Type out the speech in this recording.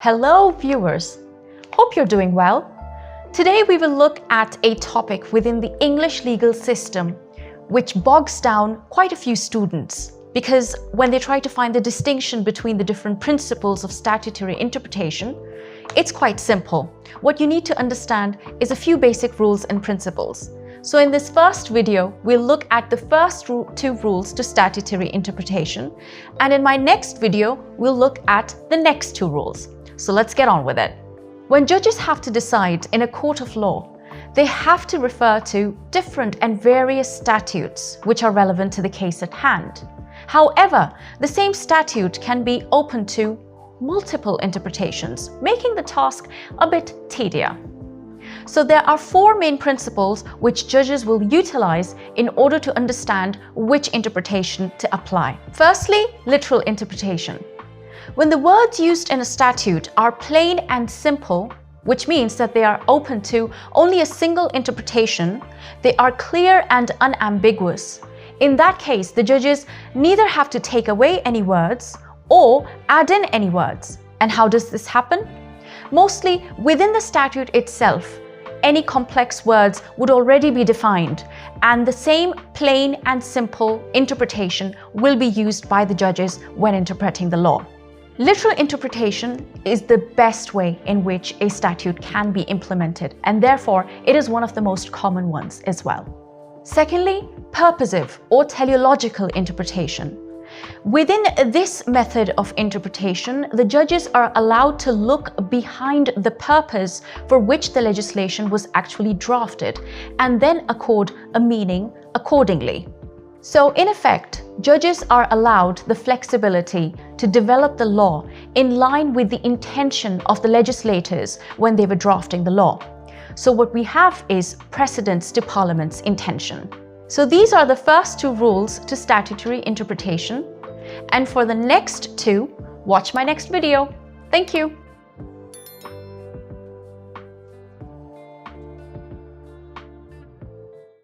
Hello viewers, hope you're doing well. Today we will look at a topic within the English legal system which bogs down quite a few students because when they try to find the distinction between the different principles of statutory interpretation, it's quite simple. What you need to understand is a few basic rules and principles. So in this first video, we'll look at the first two rules to statutory interpretation, and in my next video, we'll look at the next two rules. So let's get on with it. When judges have to decide in a court of law, they have to refer to different and various statutes which are relevant to the case at hand. However, the same statute can be open to multiple interpretations, making the task a bit tedious. So there are four main principles which judges will utilize in order to understand which interpretation to apply. Firstly, literal interpretation. When the words used in a statute are plain and simple, which means that they are open to only a single interpretation, they are clear and unambiguous. In that case, the judges neither have to take away any words or add in any words. And how does this happen? Mostly within the statute itself, any complex words would already be defined, and the same plain and simple interpretation will be used by the judges when interpreting the law. Literal interpretation is the best way in which a statute can be implemented, and therefore it is one of the most common ones as well. Secondly, purposive or teleological interpretation. Within this method of interpretation, the judges are allowed to look behind the purpose for which the legislation was actually drafted and then accord a meaning accordingly. So in effect, judges are allowed the flexibility to develop the law in line with the intention of the legislators when they were drafting the law. So what we have is precedence to Parliament's intention. So these are the first two rules to statutory interpretation. And for the next two, watch my next video. Thank you.